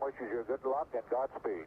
wishes you good luck and Godspeed.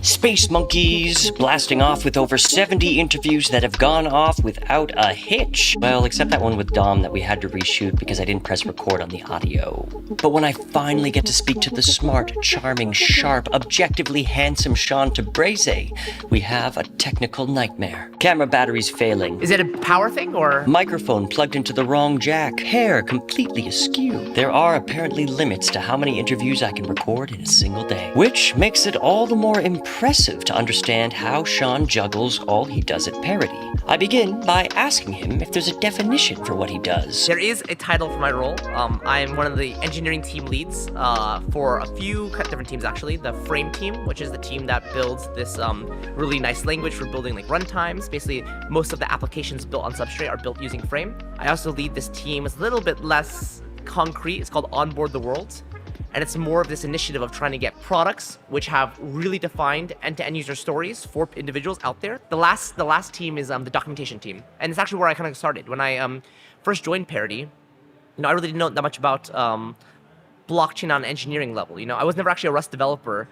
Space Monkeys, blasting off with over 70 interviews that have gone off without a hitch. Well, except that one with Dom that we had to reshoot because I didn't press record on the audio. But when I finally get to speak to the smart, charming, sharp, objectively handsome Shawn Tabrizi, we have a technical nightmare. Camera batteries failing. Is it a power thing, or? Microphone plugged into the wrong jack. Hair completely askew. There are apparently limits to how many interviews I can record in a single day. Which makes it all the more impressive to understand how Shawn juggles all he does at Parity. I begin by asking him if there's a definition for what he does. There is a title for my role. I am one of the engineering team leads for a few different teams, actually. The Frame team, which is the team that builds this really nice language for building like runtimes. Basically, most of the applications built on Substrate are built using Frame. I also lead this team. It's a little bit less concrete. It's called Onboard the World. And it's more of this initiative of trying to get products which have really defined end-to-end user stories for individuals out there. The last team is the documentation team. And it's actually where I kind of started. When I first joined Parity, I really didn't know that much about blockchain on an engineering level. I was never actually a Rust developer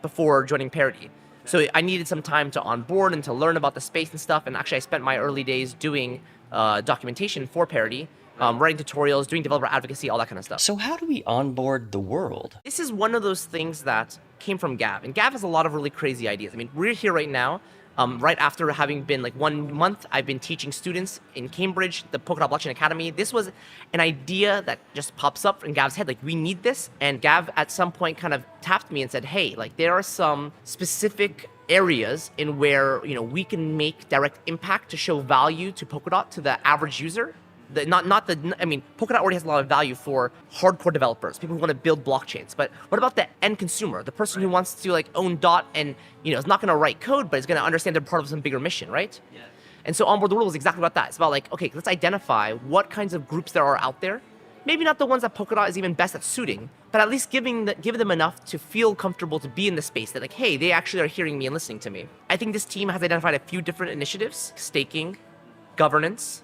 before joining Parity. So I needed some time to onboard and to learn about the space and stuff. And actually I spent my early days doing documentation for Parity. Writing tutorials, doing developer advocacy, all that kind of stuff. So how do we onboard the world? This is one of those things that came from Gav. And Gav has a lot of really crazy ideas. I mean, we're here right now, right after having been like 1 month, I've been teaching students in Cambridge, the Polkadot Blockchain Academy. This was an idea that just pops up in Gav's head, like we need this. And Gav at some point kind of tapped me and said, hey, like there are some specific areas in where, we can make direct impact to show value to Polkadot, to the average user. Polkadot already has a lot of value for hardcore developers, people who want to build blockchains. But what about the end consumer, the person who wants to own DOT and is not going to write code, but is going to understand they're part of some bigger mission, right? Yeah. And so Onboard the World is exactly about that. It's about okay, let's identify what kinds of groups there are out there. Maybe not the ones that Polkadot is even best at suiting, but at least give them enough to feel comfortable to be in the space that hey, they actually are hearing me and listening to me. I think this team has identified a few different initiatives: staking, governance,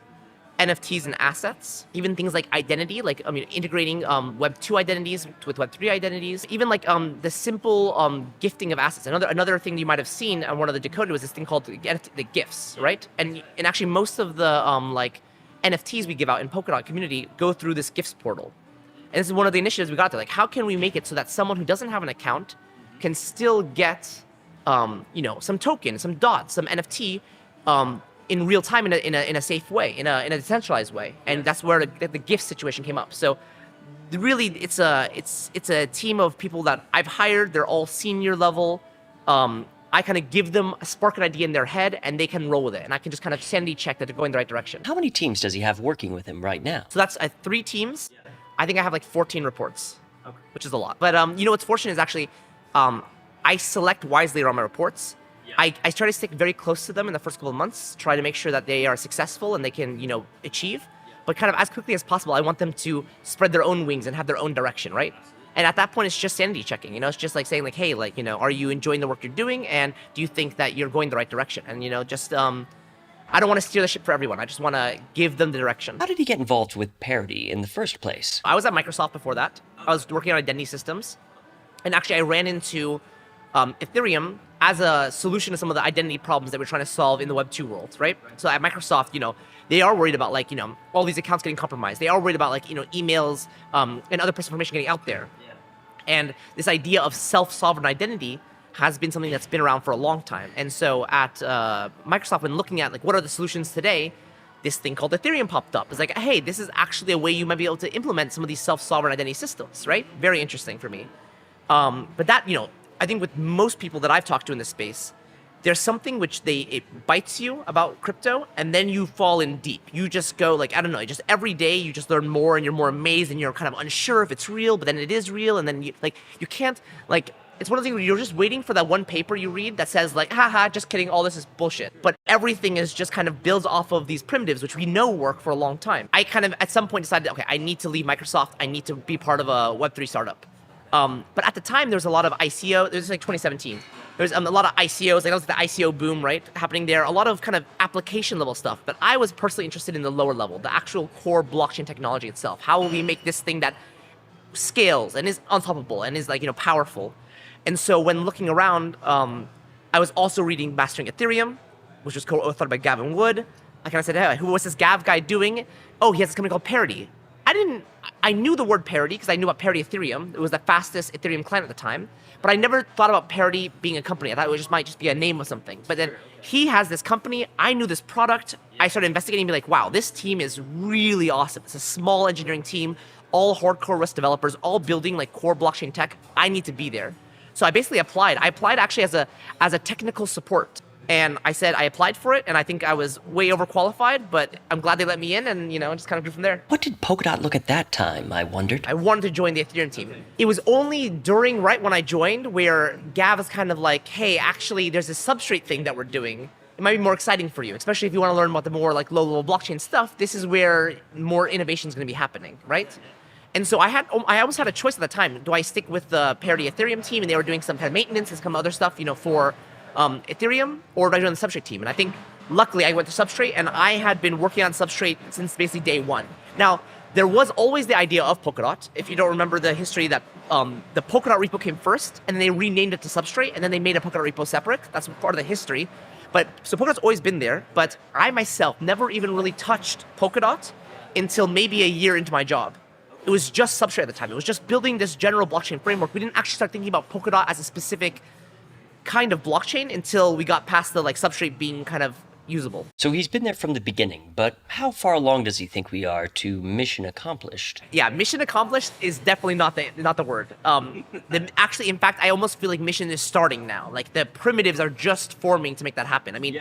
NFTs and assets, even things like identity, integrating Web 2 identities with Web 3 identities, even the simple gifting of assets. Another thing you might have seen on one of the Decoded was this thing called the gifts, right? And actually most of the NFTs we give out in Polkadot community go through this gifts portal. And this is one of the initiatives we got there. How can we make it so that someone who doesn't have an account can still get some token, some DOT, some NFT in real time in a safe way, in a decentralized way. And that's where the gift situation came up. So really it's a team of people that I've hired. They're all senior level. I kind of give them a spark an idea in their head and they can roll with it. And I can just kind of sanity check that they're going the right direction. How many teams does he have working with him right now? So that's 3 teams. Yeah. I think I have 14 reports, which is a lot. But what's fortunate is actually I select wisely around my reports. Yeah. I try to stick very close to them in the first couple of months, try to make sure that they are successful and they can, achieve. Yeah. But kind of as quickly as possible, I want them to spread their own wings and have their own direction, right? And at that point, it's just sanity checking. It's just saying hey, are you enjoying the work you're doing? And do you think that you're going the right direction? And, I don't want to steer the ship for everyone. I just want to give them the direction. How did he get involved with Parity in the first place? I was at Microsoft before that. I was working on identity systems. And actually, I ran into Ethereum as a solution to some of the identity problems that we're trying to solve in the Web 2 world, right? So at Microsoft, they are worried about all these accounts getting compromised. They are worried about emails and other personal information getting out there. Yeah. And this idea of self-sovereign identity has been something that's been around for a long time. And so at Microsoft, when looking at what are the solutions today, this thing called Ethereum popped up. It's hey, this is actually a way you might be able to implement some of these self-sovereign identity systems, right? Very interesting for me. But that, I think with most people that I've talked to in this space, there's something which it bites you about crypto, and then you fall in deep. You just go I don't know, just every day you just learn more and you're more amazed and you're kind of unsure if it's real, but then it is real, and then you can't It's one of the things where you're just waiting for that one paper you read that says like, haha, just kidding, all this is bullshit. But everything is just kind of builds off of these primitives, which we know work for a long time. I kind of, at some point, decided, okay, I need to leave Microsoft. I need to be part of a Web3 startup. But at the time, there was a lot of ICO. It was like 2017. There was a lot of ICOs, like that was the ICO boom, right, happening there. A lot of kind of application level stuff. But I was personally interested in the lower level, the actual core blockchain technology itself. How will we make this thing that scales and is unstoppable and is like, powerful? And so when looking around, I was also reading Mastering Ethereum, which was co-authored by Gavin Wood. I kind of said, hey, who was this Gav guy doing? Oh, he has this company called Parity. I knew the word Parity because I knew about Parity Ethereum. It was the fastest Ethereum client at the time. But I never thought about Parity being a company. I thought it might just be a name of something. But then he has this company. I knew this product. I started investigating and be like, wow, this team is really awesome. It's a small engineering team, all hardcore Rust developers, all building like core blockchain tech. I need to be there. So I basically applied. I applied actually as a technical support. And I said I applied for it, and I think I was way overqualified, but I'm glad they let me in, and just kind of grew from there. What did Polkadot look at that time, I wondered? I wanted to join the Ethereum team. It was only right when I joined where Gav was kind of like, hey, actually, there's this substrate thing that we're doing. It might be more exciting for you, especially if you want to learn about the more like low-level blockchain stuff. This is where more innovation is going to be happening, right? And so I almost had a choice at the time. Do I stick with the Parity Ethereum team, and they were doing some kind of maintenance and some other stuff, for Ethereum, or do I join the Substrate team? And I think, luckily, I went to Substrate, and I had been working on Substrate since basically day one. Now, there was always the idea of Polkadot. If you don't remember the history, that the Polkadot repo came first, and then they renamed it to Substrate, and then they made a Polkadot repo separate. That's part of the history. So Polkadot's always been there, but I myself never even really touched Polkadot until maybe a year into my job. It was just Substrate at the time. It was just building this general blockchain framework. We didn't actually start thinking about Polkadot as a specific kind of blockchain until we got past the Substrate being kind of usable. So he's been there from the beginning, but how far along does he think we are to mission accomplished? Yeah, mission accomplished is definitely not the word. Actually, in fact, I almost feel like mission is starting now. Like the primitives are just forming to make that happen. I mean,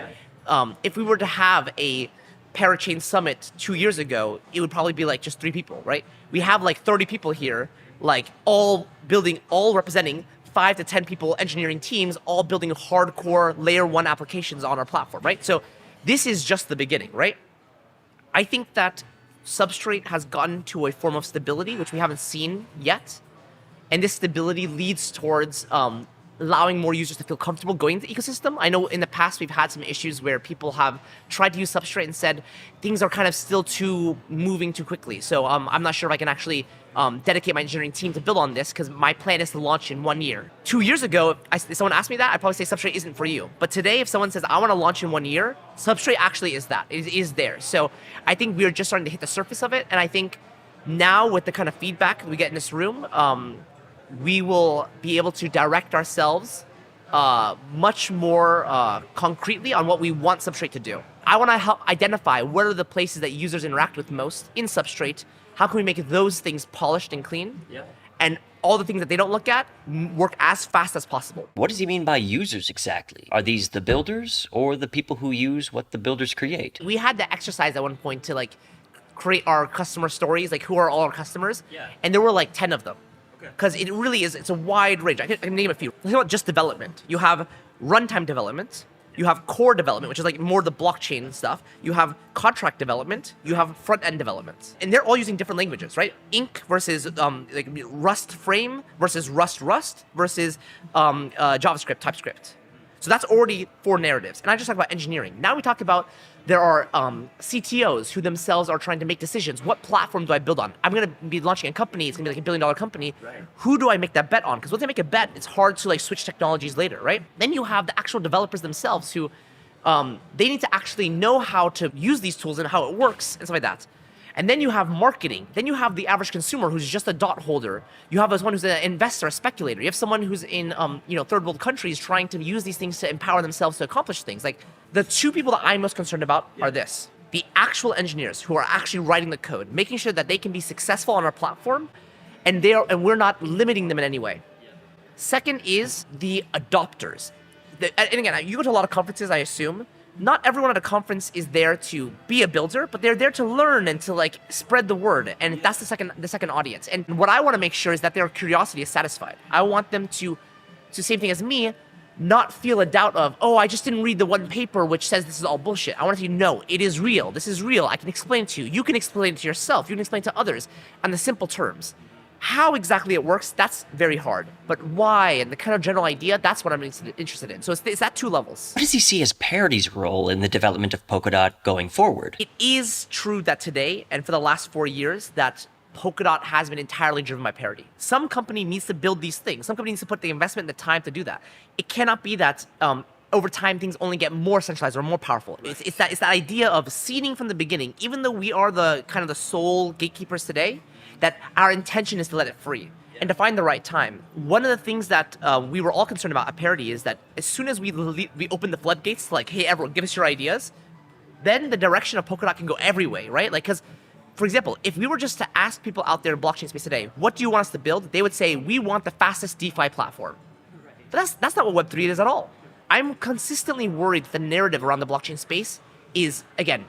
if we were to have a Parachain Summit 2 years ago, it would probably be like just 3 people, right? We have like 30 people here, like all representing 5 to 10 people, engineering teams, all building hardcore layer 1 applications on our platform, right? So this is just the beginning, right? I think that Substrate has gotten to a form of stability, which we haven't seen yet. And this stability leads towards allowing more users to feel comfortable going into the ecosystem. I know in the past we've had some issues where people have tried to use Substrate and said things are kind of still moving too quickly. So I'm not sure if I can actually dedicate my engineering team to build on this, because my plan is to launch in 1 year. 2 years ago, if someone asked me that, I'd probably say Substrate isn't for you. But today, if someone says, I want to launch in 1 year, Substrate actually is that. It is there. So I think we're just starting to hit the surface of it. And I think now with the kind of feedback we get in this room, we will be able to direct ourselves much more concretely on what we want Substrate to do. I want to help identify what are the places that users interact with most in Substrate. How can we make those things polished and clean? Yeah. And all the things that they don't look at work as fast as possible. What does he mean by users exactly? Are these the builders or the people who use what the builders create? We had the exercise at one point to create our customer stories, who are all our customers? Yeah. And there were 10 of them. Because it really is, it's a wide range. I can name a few. Think about just development. You have runtime development. You have core development, which is more the blockchain stuff. You have contract development. You have front-end development. And they're all using different languages, right? Ink versus Rust Frame versus Rust versus JavaScript, TypeScript. So that's already 4 narratives. And I just talked about engineering. Now we talk about there are CTOs who themselves are trying to make decisions. What platform do I build on? I'm going to be launching a company. It's going to be $1 billion company. Right. Who do I make that bet on? Because once I make a bet, it's hard to switch technologies later, right? Then you have the actual developers themselves who they need to actually know how to use these tools and how it works and stuff like that. And then you have marketing. Then you have the average consumer who's just a dot holder. You have someone who's an investor, a speculator. You have someone who's in third world countries trying to use these things to empower themselves to accomplish things. The 2 people that I'm most concerned about are this. The actual engineers who are actually writing the code, making sure that they can be successful on our platform, and we're not limiting them in any way. Second is the adopters. And again, you go to a lot of conferences, I assume. Not everyone at a conference is there to be a builder, but they're there to learn and to spread the word. And that's the second audience. And what I want to make sure is that their curiosity is satisfied. I want them to to same thing as me, not feel a doubt of, oh, I just didn't read the one paper which says this is all bullshit. I want to know, it is real. This is real. I can explain it to you. You can explain it to yourself. You can explain it to others on the simple terms. How exactly it works, that's very hard. But why and the kind of general idea, that's what I'm interested in. So it's at 2 levels. What does he see as Parity's role in the development of Polkadot going forward? It is true that today, and for the last 4 years, that Polkadot has been entirely driven by Parity. Some company needs to build these things. Some company needs to put the investment and the time to do that. It cannot be that over time things only get more centralized or more powerful. It's that idea of seeding from the beginning, even though we are the kind of the sole gatekeepers today, that our intention is to let it free and to find the right time. One of the things that we were all concerned about at Parity is that as soon as we open the floodgates, like, hey, everyone, give us your ideas, then the direction of Polkadot can go every way, right? Like, because, for example, if we were just to ask people out there in blockchain space today, what do you want us to build? They would say, we want the fastest DeFi platform. But that's not what Web3 is at all. I'm consistently worried that the narrative around the blockchain space is, again,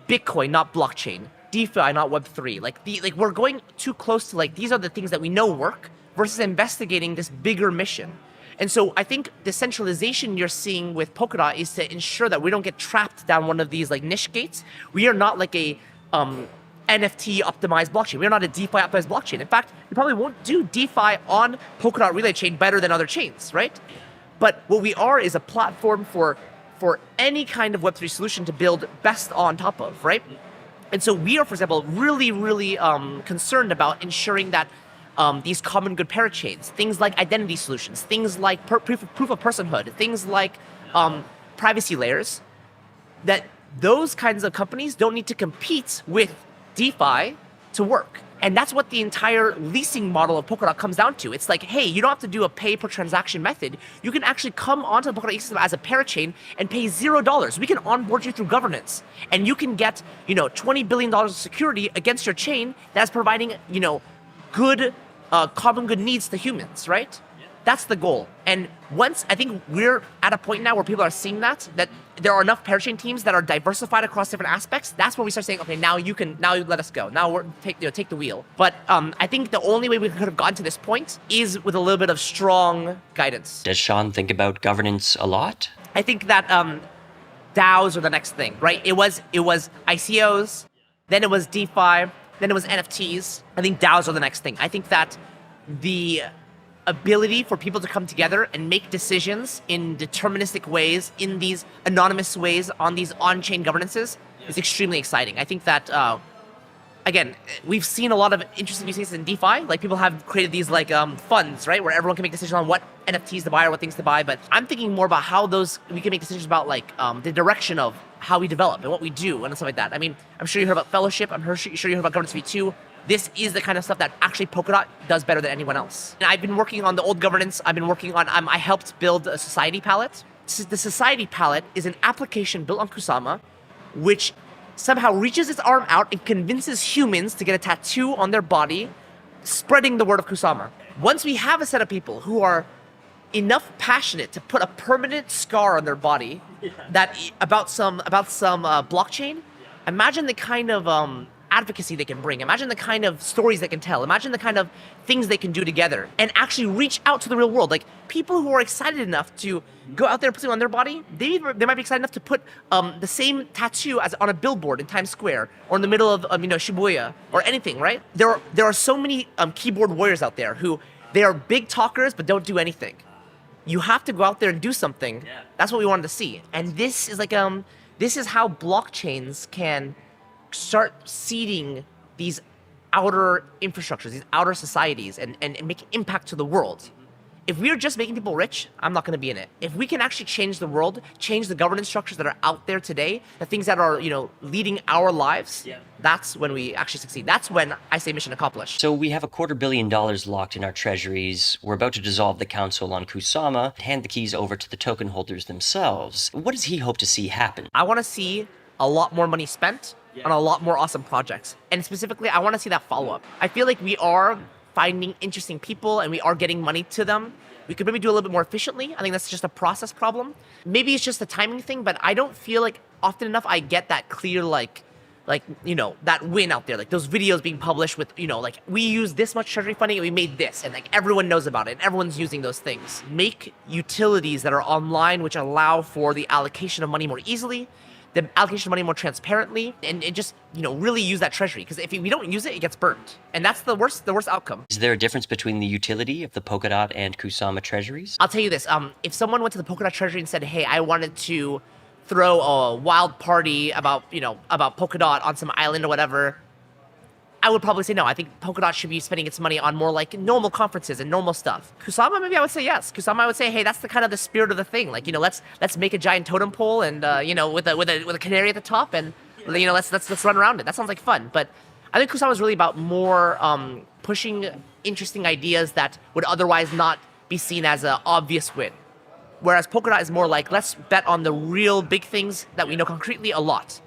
Bitcoin, not blockchain. DeFi, not Web3. Like we're going too close to, like, these are the things that we know work versus investigating this bigger mission. And so I think the centralization you're seeing with Polkadot is to ensure that we don't get trapped down one of these like niche gates. We are not like a NFT optimized blockchain. We are not a DeFi optimized blockchain. In fact, we probably won't do DeFi on Polkadot Relay Chain better than other chains, right? But what we are is a platform for any kind of Web3 solution to build best on top of, right? And so we are, for example, really, really concerned about ensuring that these common good parachains, things like identity solutions, things like proof of personhood, things like privacy layers, that those kinds of companies don't need to compete with DeFi to work. And that's what the entire leasing model of Polkadot comes down to. It's like, hey, you don't have to do a pay per transaction method. You can actually come onto the Polkadot ecosystem as a parachain and pay $0. We can onboard you through governance. And you can get, $20 billion of security against your chain that's providing, good common good needs to humans, right? That's the goal. And once, I think we're at a point now where people are seeing that there are enough parachain teams that are diversified across different aspects. That's when we start saying, okay, now you let us go. Now take the wheel. But I think the only way we could have gotten to this point is with a little bit of strong guidance. Does Shawn think about governance a lot? I think that DAOs are the next thing, right? It was ICOs, then it was DeFi, then it was NFTs. I think DAOs are the next thing. I think that the ability for people to come together and make decisions in deterministic ways, in these anonymous ways, on these on-chain governances is extremely exciting. I think that, again, we've seen a lot of interesting use cases in DeFi. Like, people have created these like funds, right, where everyone can make decisions on what NFTs to buy or what things to buy. But I'm thinking more about how we can make decisions about like the direction of how we develop and what we do and stuff like that. I mean, I'm sure you heard about Fellowship. I'm sure you heard about Governance V2. This is the kind of stuff that actually Polkadot does better than anyone else. And I've been working on the old governance. I've been working on, I helped build a society palette. The society palette is an application built on Kusama, which somehow reaches its arm out and convinces humans to get a tattoo on their body, spreading the word of Kusama. Once we have a set of people who are enough passionate to put a permanent scar on their body about some blockchain, imagine the kind of advocacy they can bring. Imagine the kind of stories they can tell. Imagine the kind of things they can do together and actually reach out to the real world. Like, people who are excited enough to go out there and put something on their body, they might be excited enough to put the same tattoo as on a billboard in Times Square or in the middle of Shibuya or anything, right? There are so many keyboard warriors out there who they are big talkers but don't do anything. You have to go out there and do something. Yeah. That's what we wanted to see. And this is like this is how blockchains can start seeding these outer infrastructures, these outer societies, and make impact to the world. If we're just making people rich, I'm not going to be in it. If we can actually change the world, change the governance structures that are out there today, the things that are, leading our lives, that's when we actually succeed. That's when I say mission accomplished. So we have $250 million locked in our treasuries. We're about to dissolve the council on Kusama, hand the keys over to the token holders themselves. What does he hope to see happen? I want to see a lot more money spent on a lot more awesome projects. And specifically, I want to see that follow-up. I feel like we are finding interesting people and we are getting money to them. We could maybe do a little bit more efficiently. I think that's just a process problem. Maybe it's just a timing thing, but I don't feel like often enough I get that clear, like, like, that win out there, like those videos being published with, like we use this much treasury funding and we made this, and like everyone knows about it and everyone's using those things. Make utilities that are online which allow for the allocation of money more easily, the allocation of money more transparently, and just, really use that treasury. Because if we don't use it, it gets burnt. And that's the worst outcome. Is there a difference between the utility of the Polkadot and Kusama treasuries? I'll tell you this, if someone went to the Polkadot treasury and said, hey, I wanted to throw a wild party about Polkadot on some island or whatever, I would probably say no. I think Polkadot should be spending its money on more like normal conferences and normal stuff. Kusama, maybe I would say yes. Kusama, I would say, hey, that's the kind of the spirit of the thing. Like, let's make a giant totem pole and with a canary at the top, and let's run around it. That sounds like fun. But I think Kusama is really about more pushing interesting ideas that would otherwise not be seen as an obvious win. Whereas Polkadot is more like, let's bet on the real big things that we know concretely a lot.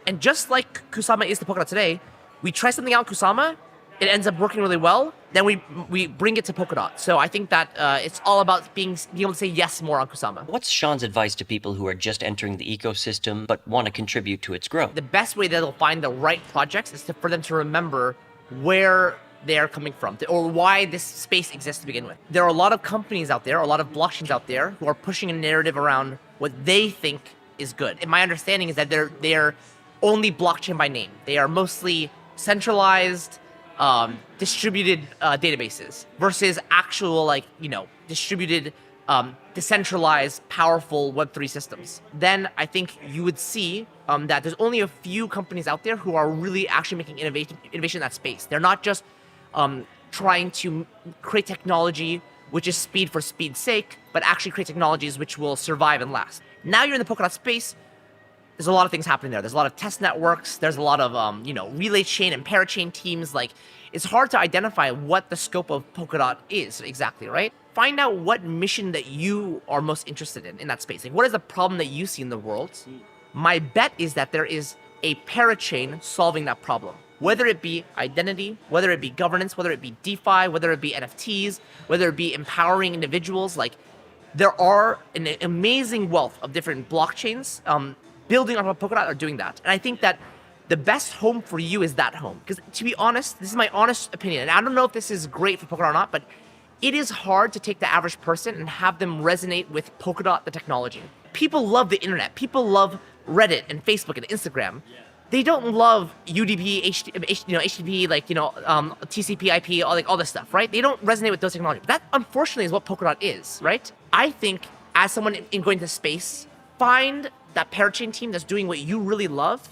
And just like Kusama is to Polkadot today, we try something out in Kusama, it ends up working really well, then we bring it to Polkadot. So I think that it's all about being able to say yes more on Kusama. What's Shawn's advice to people who are just entering the ecosystem but want to contribute to its growth? The best way that they'll find the right projects is for them to remember where they're coming from, or why this space exists to begin with. There are a lot of companies out there, a lot of blockchains out there who are pushing a narrative around what they think is good. And my understanding is that they're only blockchain by name. They are mostly centralized, distributed databases versus actual distributed, decentralized, powerful Web3 systems. Then I think you would see that there's only a few companies out there who are really actually making innovation in that space. They're not just trying to create technology which is speed for speed's sake, but actually create technologies which will survive and last. Now you're in the Polkadot space, there's a lot of things happening there. There's a lot of test networks, there's a lot of relay chain and parachain teams. Like, it's hard to identify what the scope of Polkadot is exactly, right? Find out what mission that you are most interested in that space. Like, what is the problem that you see in the world? My bet is that there is a parachain solving that problem. Whether it be identity, whether it be governance, whether it be DeFi, whether it be NFTs, whether it be empowering individuals, like, there are an amazing wealth of different blockchains building on Polkadot are doing that. And I think that the best home for you is that home. Because to be honest, this is my honest opinion, and I don't know if this is great for Polkadot or not, but it is hard to take the average person and have them resonate with Polkadot, the technology. People love the internet. People love Reddit and Facebook and Instagram. They don't love UDP, HTTP, TCP, IP, all this stuff, right? They don't resonate with those technologies. That, unfortunately, is what Polkadot is, right? I think, as someone in going to space, find that parachain team that's doing what you really love,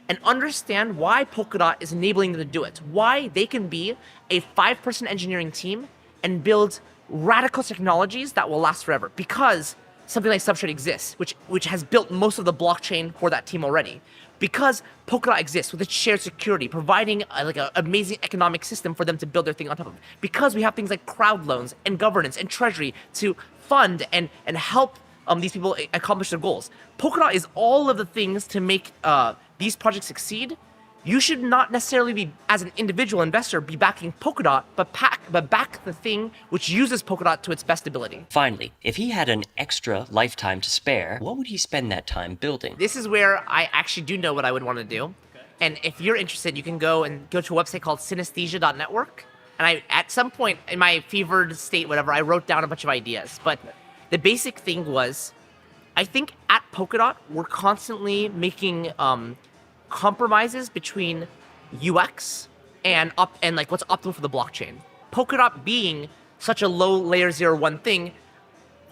and understand why Polkadot is enabling them to do it. Why they can be a 5-person engineering team and build radical technologies that will last forever. Because something like Substrate exists, which has built most of the blockchain for that team already. Because Polkadot exists with its shared security, providing an amazing economic system for them to build their thing on top of. Because we have things like crowd loans and governance and treasury to fund and help these people accomplish their goals. Polkadot is all of the things to make these projects succeed. You should not necessarily be, as an individual investor, be backing Polkadot, but back the thing which uses Polkadot to its best ability. Finally, if he had an extra lifetime to spare, what would he spend that time building? This is where I actually do know what I would want to do. Okay. And if you're interested, you can go to a website called synesthesia.network. And at some point in my fevered state, whatever, I wrote down a bunch of ideas. But the basic thing was, I think at Polkadot, we're constantly making compromises between UX and what's optimal for the blockchain. Polkadot being such a low layer 0-1 thing,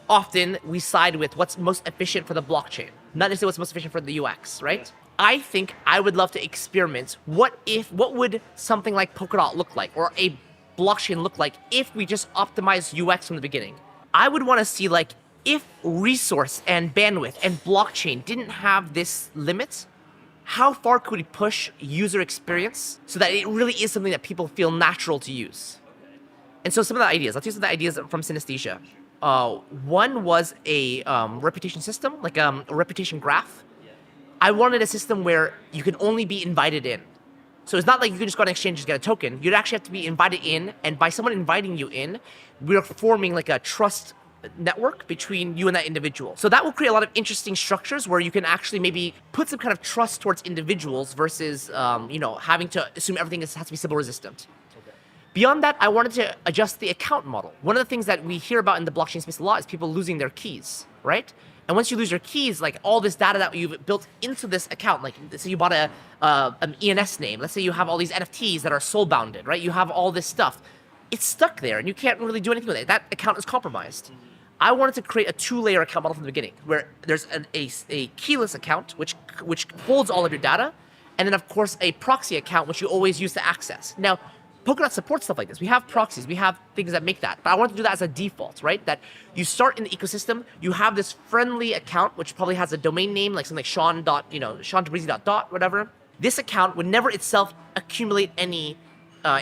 often we side with what's most efficient for the blockchain, not necessarily what's most efficient for the UX, right? I think I would love to experiment. What would something like Polkadot look like, or a blockchain look like, if we just optimized UX from the beginning? I would want to see, like, if resource and bandwidth and blockchain didn't have this limit, how far could we push user experience so that it really is something that people feel natural to use? And so some of the ideas, let's use some of the ideas from Synesthesia. One was a reputation system, like a reputation graph. I wanted a system where you can only be invited in. So it's not like you can just go on exchange and get a token. You'd actually have to be invited in, and by someone inviting you in, we're forming like a trust network between you and that individual. So that will create a lot of interesting structures where you can actually maybe put some kind of trust towards individuals versus, having to assume everything has to be Sybil resistant. Beyond that, I wanted to adjust the account model. One of the things that we hear about in the blockchain space a lot is people losing their keys, right? And once you lose your keys, like all this data that you've built into this account, like say you bought an ENS name, let's say you have all these NFTs that are soul bounded, right? You have all this stuff. It's stuck there and you can't really do anything with it. That account is compromised. I wanted to create a 2-layer account model from the beginning where there's a keyless account, which holds all of your data. And then of course a proxy account, which you always use to access. Now, Polkadot supports stuff like this. We have proxies, we have things that make that. But I wanted to do that as a default, right? That you start in the ecosystem, you have this friendly account, which probably has a domain name, like something like Shawn Tabrizi whatever. This account would never itself accumulate any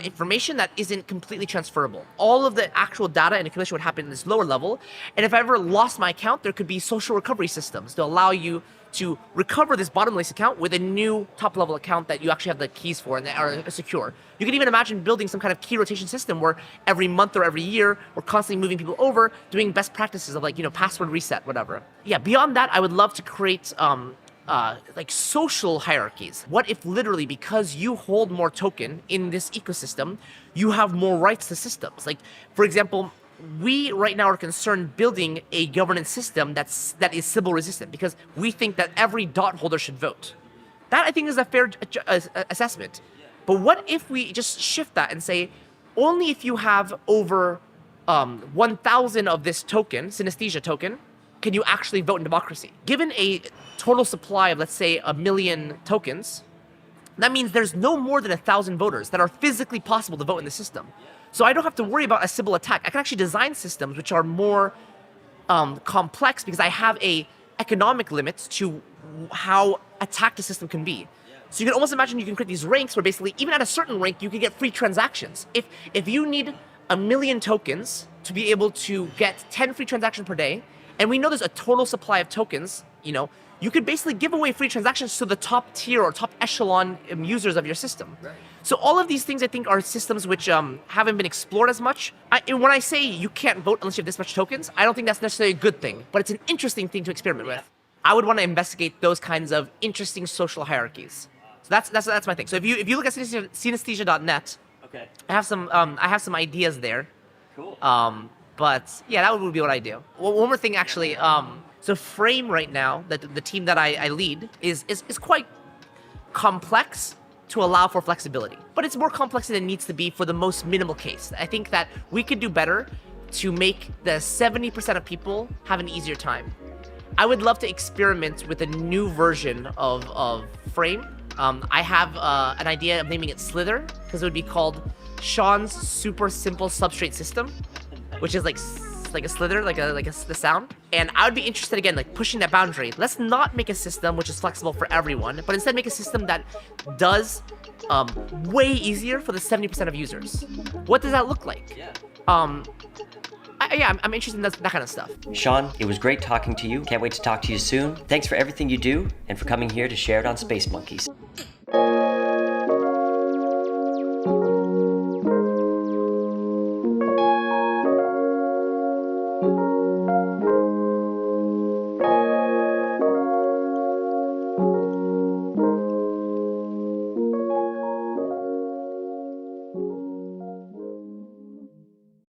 information that isn't completely transferable. All of the actual data and accumulation would happen in this lower level. And if I ever lost my account, there could be social recovery systems to allow you to recover this bottom-lace account with a new top-level account that you actually have the keys for and that are secure. You can even imagine building some kind of key rotation system where every month or every year, we're constantly moving people over, doing best practices of password reset, whatever. Yeah, beyond that, I would love to create social hierarchies. What if literally because you hold more token in this ecosystem, you have more rights to systems? Like, for example, we right now are concerned building a governance system that is Sybil resistant because we think that every dot holder should vote. That I think is a fair assessment. But what if we just shift that and say, only if you have over 1,000 of this token, synesthesia token, can you actually vote in democracy? Given a total supply of, let's say, 1 million tokens, that means there's no more than 1,000 voters that are physically possible to vote in the system. So I don't have to worry about a Sybil attack. I can actually design systems which are more complex because I have a economic limit to how attacked a system can be. So you can almost imagine you can create these ranks where basically even at a certain rank you can get free transactions. If you need 1 million tokens to be able to get 10 free transactions per day, and we know there's a total supply of tokens, you could basically give away free transactions to the top tier or top echelon users of your system. Right. So all of these things I think are systems which haven't been explored as much. When I say you can't vote unless you have this much tokens, I don't think that's necessarily a good thing, but it's an interesting thing to experiment with. I would want to investigate those kinds of interesting social hierarchies. So that's my thing. So if you look at synesthesia.net, okay, I have some ideas there. Cool. But yeah, that would be what I do. One more thing actually. So Frame right now, the team that I lead, is quite complex to allow for flexibility. But it's more complex than it needs to be for the most minimal case. I think that we could do better to make the 70% of people have an easier time. I would love to experiment with a new version of Frame. I have an idea of naming it Slither, because it would be called Shawn's Super Simple Substrate System, which is like a slither, the sound. And I would be interested again, pushing that boundary. Let's not make a system which is flexible for everyone, but instead make a system that does way easier for the 70% of users. What does that look like? Yeah. I'm interested in that kind of stuff. Shawn, it was great talking to you. Can't wait to talk to you soon. Thanks for everything you do and for coming here to share it on Space Monkeys.